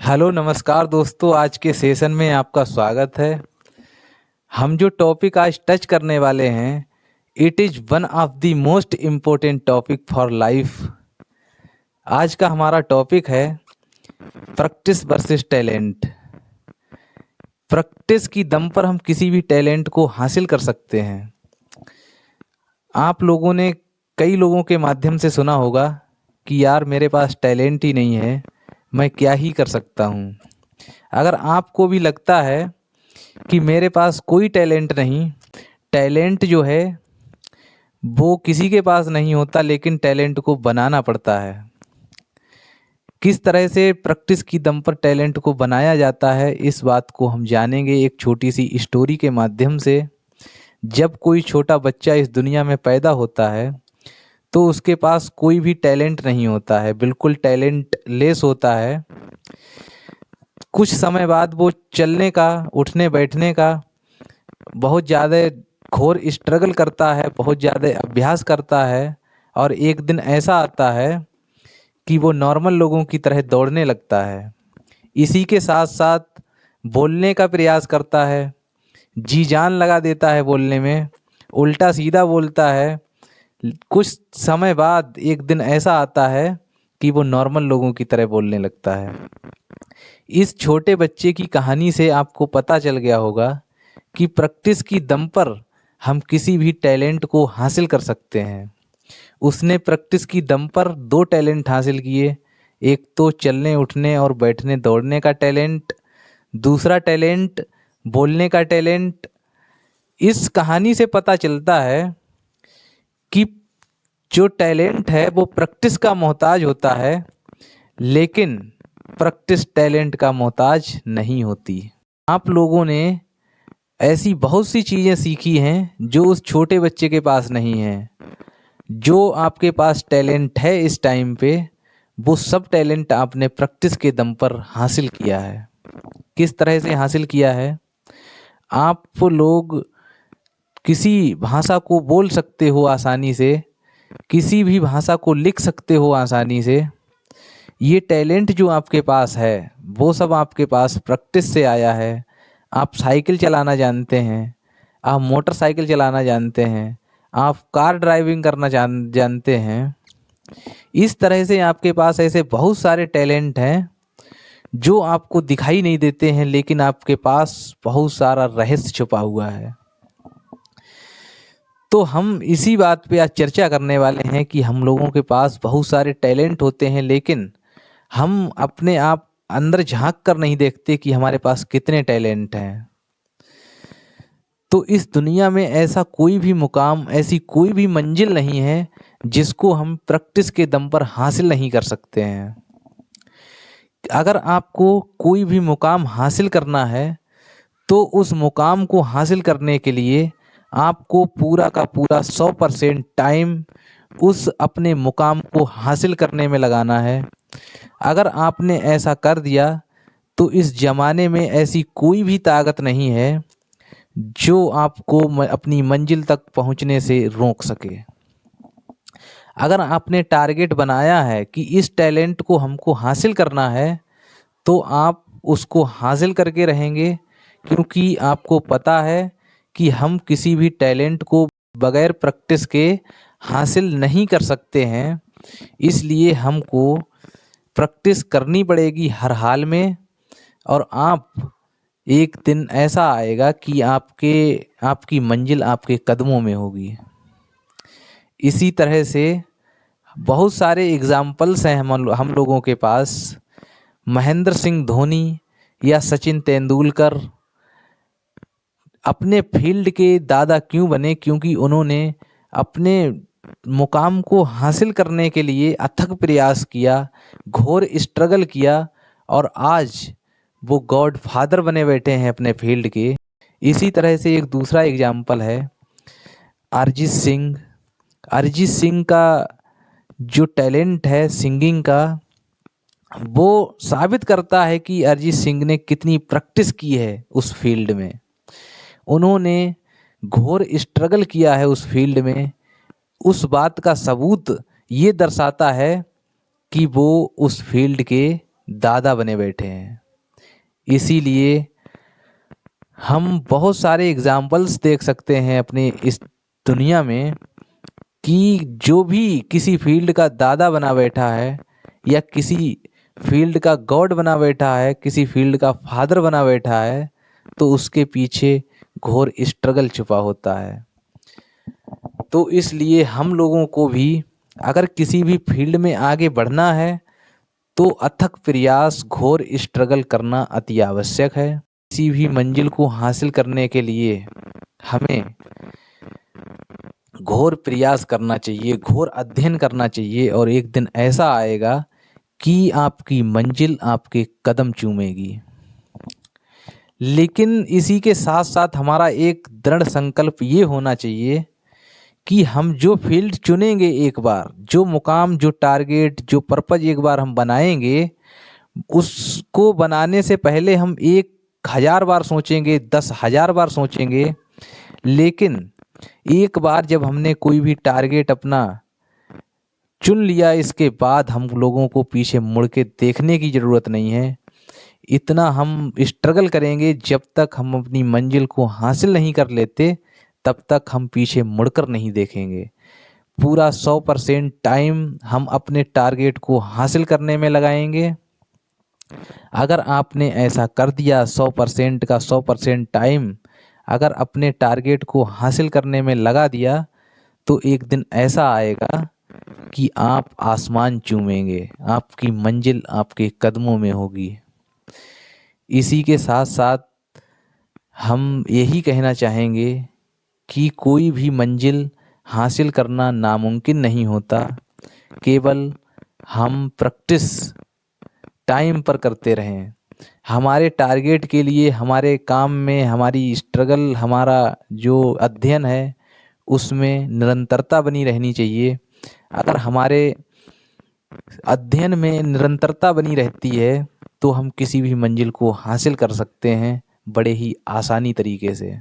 Hello नमस्कार दोस्तों, आज के सेशन में आपका स्वागत है। हम जो टॉपिक आज टच करने वाले हैं, it is one of the most important topic for life. आज का हमारा टॉपिक है प्रैक्टिस वर्सेस टैलेंट। प्रैक्टिस की दम पर हम किसी भी टैलेंट को हासिल कर सकते हैं। आप लोगों ने कई लोगों के माध्यम से सुना होगा कि यार मेरे पास टैलेंट ही नहीं है, मैं क्या ही कर सकता हूँ। अगर आपको भी लगता है कि मेरे पास कोई टैलेंट नहीं, टैलेंट जो है वो किसी के पास नहीं होता, लेकिन टैलेंट को बनाना पड़ता है। किस तरह से प्रैक्टिस की दम पर टैलेंट को बनाया जाता है, इस बात को हम जानेंगे एक छोटी सी स्टोरी के माध्यम से। जब कोई छोटा बच्चा इस दुनिया में पैदा होता है तो उसके पास कोई भी टैलेंट नहीं होता है, बिल्कुल टैलेंट लेस होता है। कुछ समय बाद वो चलने का, उठने बैठने का बहुत ज़्यादा घोर स्ट्रगल करता है, बहुत ज़्यादा अभ्यास करता है, और एक दिन ऐसा आता है कि वो नॉर्मल लोगों की तरह दौड़ने लगता है। इसी के साथ साथ बोलने का प्रयास करता है, जी जान लगा देता है बोलने में, उल्टा सीधा बोलता है। कुछ समय बाद एक दिन ऐसा आता है कि वो नॉर्मल लोगों की तरह बोलने लगता है। इस छोटे बच्चे की कहानी से आपको पता चल गया होगा कि प्रैक्टिस की दम पर हम किसी भी टैलेंट को हासिल कर सकते हैं। उसने प्रैक्टिस की दम पर दो टैलेंट हासिल किए, एक तो चलने उठने और बैठने दौड़ने का टैलेंट, दूसरा टैलेंट बोलने का टैलेंट। इस कहानी से पता चलता है कि जो टैलेंट है वो प्रैक्टिस का मोहताज होता है, लेकिन प्रैक्टिस टैलेंट का मोहताज नहीं होती। आप लोगों ने ऐसी बहुत सी चीज़ें सीखी हैं जो उस छोटे बच्चे के पास नहीं है। जो आपके पास टैलेंट है इस टाइम पे, वो सब टैलेंट आपने प्रैक्टिस के दम पर हासिल किया है। किस तरह से हासिल किया है? आप लोग किसी भाषा को बोल सकते हो आसानी से, किसी भी भाषा को लिख सकते हो आसानी से। ये टैलेंट जो आपके पास है वो सब आपके पास प्रैक्टिस से आया है। आप साइकिल चलाना जानते हैं, आप मोटरसाइकिल चलाना जानते हैं, आप कार ड्राइविंग करना जानते हैं। इस तरह से आपके पास ऐसे बहुत सारे टैलेंट हैं जो आपको दिखाई नहीं देते हैं, लेकिन आपके पास बहुत सारा रहस्य छुपा हुआ है। तो हम इसी बात पे आज चर्चा करने वाले हैं कि हम लोगों के पास बहुत सारे टैलेंट होते हैं, लेकिन हम अपने आप अंदर झांक कर नहीं देखते कि हमारे पास कितने टैलेंट हैं। तो इस दुनिया में ऐसा कोई भी मुकाम, ऐसी कोई भी मंजिल नहीं है जिसको हम प्रैक्टिस के दम पर हासिल नहीं कर सकते हैं। अगर आपको कोई भी मुकाम हासिल करना है तो उस मुकाम को हासिल करने के लिए आपको पूरा का पूरा 100% टाइम उस अपने मुकाम को हासिल करने में लगाना है। अगर आपने ऐसा कर दिया तो इस ज़माने में ऐसी कोई भी ताकत नहीं है जो आपको अपनी मंजिल तक पहुंचने से रोक सके। अगर आपने टारगेट बनाया है कि इस टैलेंट को हमको हासिल करना है, तो आप उसको हासिल करके रहेंगे, क्योंकि आपको पता है कि हम किसी भी टैलेंट को बगैर प्रैक्टिस के हासिल नहीं कर सकते हैं। इसलिए हमको प्रैक्टिस करनी पड़ेगी हर हाल में, और आप एक दिन ऐसा आएगा कि आपकी मंजिल आपके कदमों में होगी। इसी तरह से बहुत सारे एग्जाम्पल्स हैं हम लोगों के पास। महेंद्र सिंह धोनी या सचिन तेंदुलकर अपने फील्ड के दादा क्यों बने? क्योंकि उन्होंने अपने मुकाम को हासिल करने के लिए अथक प्रयास किया, घोर स्ट्रगल किया, और आज वो गॉड फादर बने बैठे हैं अपने फील्ड के। इसी तरह से एक दूसरा एग्जाम्पल है अरिजीत सिंह। अरिजीत सिंह का जो टैलेंट है सिंगिंग का, वो साबित करता है कि अरिजीत सिंह ने कितनी प्रैक्टिस की है उस फील्ड में। उन्होंने घोर स्ट्रगल किया है उस फील्ड में। उस बात का सबूत ये दर्शाता है कि वो उस फील्ड के दादा बने बैठे हैं। इसीलिए हम बहुत सारे एग्जाम्पल्स देख सकते हैं अपने इस दुनिया में कि जो भी किसी फील्ड का दादा बना बैठा है या किसी फील्ड का गॉड बना बैठा है, किसी फील्ड का फादर बना बैठा है, तो उसके पीछे घोर स्ट्रगल छुपा होता है। तो इसलिए हम लोगों को भी अगर किसी भी फील्ड में आगे बढ़ना है तो अथक प्रयास, घोर स्ट्रगल करना अति आवश्यक है। किसी भी मंजिल को हासिल करने के लिए हमें घोर प्रयास करना चाहिए, घोर अध्ययन करना चाहिए, और एक दिन ऐसा आएगा कि आपकी मंजिल आपके कदम चूमेगी। लेकिन इसी के साथ साथ हमारा एक दृढ़ संकल्प ये होना चाहिए कि हम जो फील्ड चुनेंगे, एक बार जो मुकाम, जो टारगेट, जो पर्पज एक बार हम बनाएंगे, उसको बनाने से पहले हम 1000 बार सोचेंगे, 10,000 बार सोचेंगे। लेकिन एक बार जब हमने कोई भी टारगेट अपना चुन लिया, इसके बाद हम लोगों को पीछे मुड़ के देखने की ज़रूरत नहीं है। इतना हम स्ट्रगल करेंगे, जब तक हम अपनी मंजिल को हासिल नहीं कर लेते तब तक हम पीछे मुड़कर नहीं देखेंगे। पूरा 100% टाइम हम अपने टारगेट को हासिल करने में लगाएंगे। अगर आपने ऐसा कर दिया, 100% का 100% टाइम अगर अपने टारगेट को हासिल करने में लगा दिया, तो एक दिन ऐसा आएगा कि आप आसमान चूमेंगे, आपकी मंजिल आपके कदमों में होगी। इसी के साथ साथ हम यही कहना चाहेंगे कि कोई भी मंजिल हासिल करना नामुमकिन नहीं होता, केवल हम प्रैक्टिस टाइम पर करते रहें। हमारे टारगेट के लिए, हमारे काम में हमारी स्ट्रगल, हमारा जो अध्ययन है उसमें निरंतरता बनी रहनी चाहिए। अगर हमारे अध्ययन में निरंतरता बनी रहती है तो हम किसी भी मंजिल को हासिल कर सकते हैं बड़े ही आसानी तरीके से।